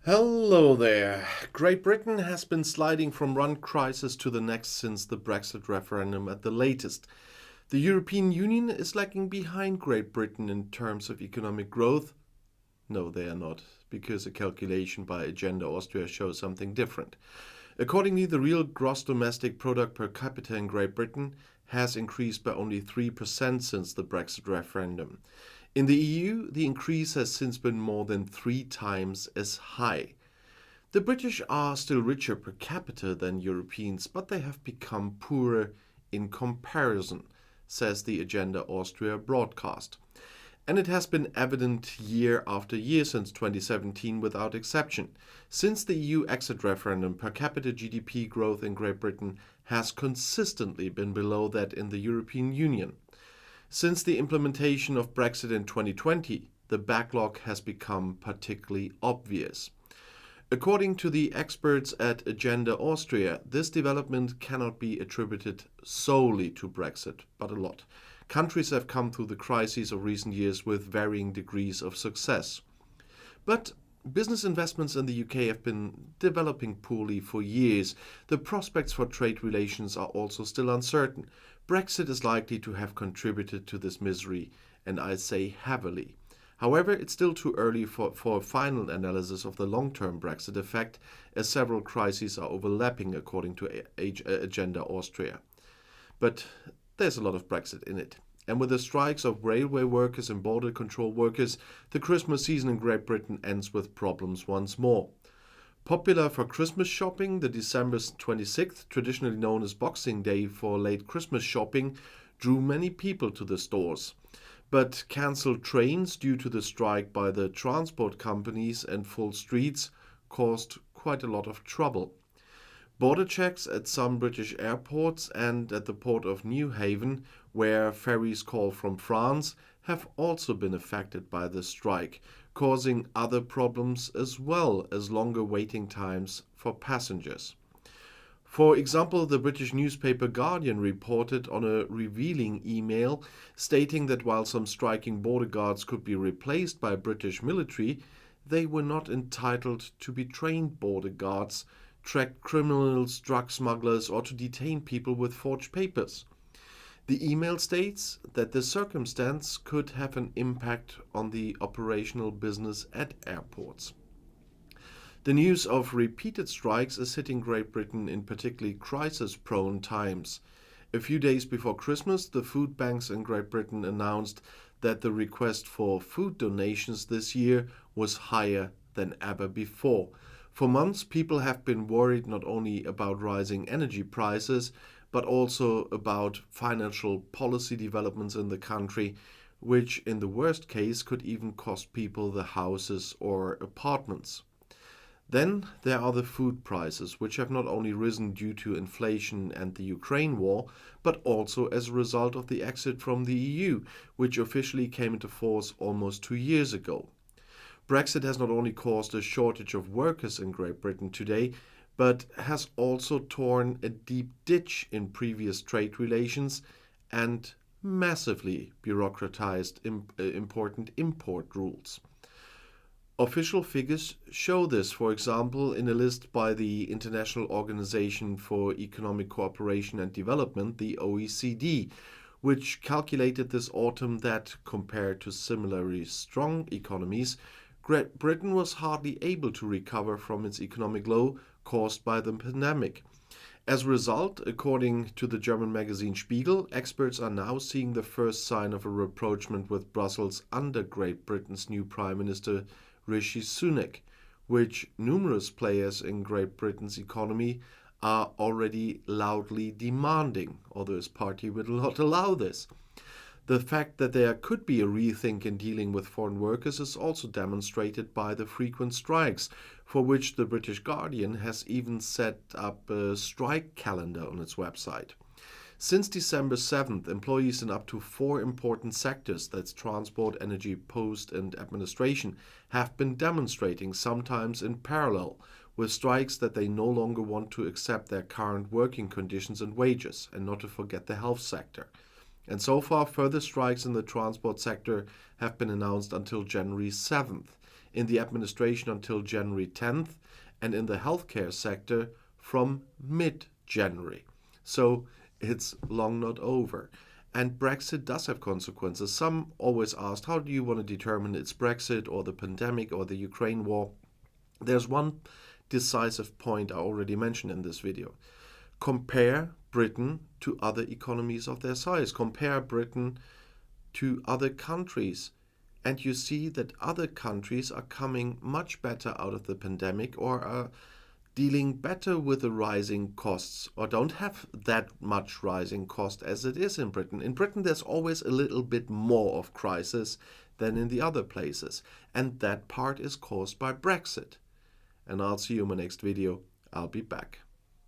Hello there. Great Britain has been sliding from one crisis to the next since the Brexit referendum at the latest. The European Union is lagging behind Great Britain in terms of economic growth. No, they are not, because a calculation by Agenda Austria shows something different. Accordingly, the real gross domestic product per capita in Great Britain has increased by only 3% since the Brexit referendum. In the EU, the increase has since been more than 3 times as high. The British are still richer per capita than Europeans, but they have become poorer in comparison, says the Agenda Austria broadcast. And it has been evident year after year since 2017 without exception. Since the EU exit referendum, per capita GDP growth in Great Britain has consistently been below that in the European Union. Since the implementation of Brexit in 2020, the backlog has become particularly obvious. According to the experts at Agenda Austria, this development cannot be attributed solely to Brexit, but a lot. Countries have come through the crises of recent years with varying degrees of success. But business investments in the UK have been developing poorly for years. The prospects for trade relations are also still uncertain. Brexit is likely to have contributed to this misery, and I say heavily. However, it's still too early for a final analysis of the long-term Brexit effect, as several crises are overlapping according to Agenda Austria. But there's a lot of Brexit in it. And with the strikes of railway workers and border control workers, the Christmas season in Great Britain ends with problems once more. Popular for Christmas shopping, the December 26th, traditionally known as Boxing Day for late Christmas shopping, drew many people to the stores. But cancelled trains due to the strike by the transport companies and full streets caused quite a lot of trouble. Border checks at some British airports and at the port of Newhaven, where ferries call from France, have also been affected by the strike, causing other problems as well as longer waiting times for passengers. For example, the British newspaper Guardian reported on a revealing email stating that while some striking border guards could be replaced by British military, they were not entitled to be trained border guards, track criminals, drug smugglers, or to detain people with forged papers. The email states that the circumstance could have an impact on the operational business at airports. The news of repeated strikes is hitting Great Britain in particularly crisis-prone times. A few days before Christmas, the food banks in Great Britain announced that the request for food donations this year was higher than ever before. For months, people have been worried not only about rising energy prices, but also about financial policy developments in the country, which in the worst case could even cost people their houses or apartments. Then there are the food prices, which have not only risen due to inflation and the Ukraine war, but also as a result of the exit from the EU, which officially came into force almost 2 years ago. Brexit has not only caused a shortage of workers in Great Britain today, but has also torn a deep ditch in previous trade relations and massively bureaucratized important import rules. Official figures show this, for example, in a list by the International Organization for Economic Cooperation and Development, the OECD, which calculated this autumn that, compared to similarly strong economies, Great Britain was hardly able to recover from its economic low caused by the pandemic. As a result, according to the German magazine Spiegel, experts are now seeing the first sign of a rapprochement with Brussels under Great Britain's new Prime Minister Rishi Sunak, which numerous players in Great Britain's economy are already loudly demanding, although his party will not allow this. The fact that there could be a rethink in dealing with foreign workers is also demonstrated by the frequent strikes, for which the British Guardian has even set up a strike calendar on its website. Since December 7th, employees in up to 4 important sectors, that's transport, energy, post and administration, have been demonstrating, sometimes in parallel, with strikes that they no longer want to accept their current working conditions and wages, and not to forget the health sector. And so far, further strikes in the transport sector have been announced until January 7th. in the administration until January 10th, and in the healthcare sector from mid-January. So it's long not over. And Brexit does have consequences. Some always asked, how do you want to determine it's Brexit or the pandemic or the Ukraine war? There's one decisive point I already mentioned in this video. Compare Britain to other economies of their size. Compare Britain to other countries. And you see that other countries are coming much better out of the pandemic, or are dealing better with the rising costs, or don't have that much rising cost as it is in Britain. In Britain, there's always a little bit more of crisis than in the other places. And that part is caused by Brexit. And I'll see you in my next video. I'll be back.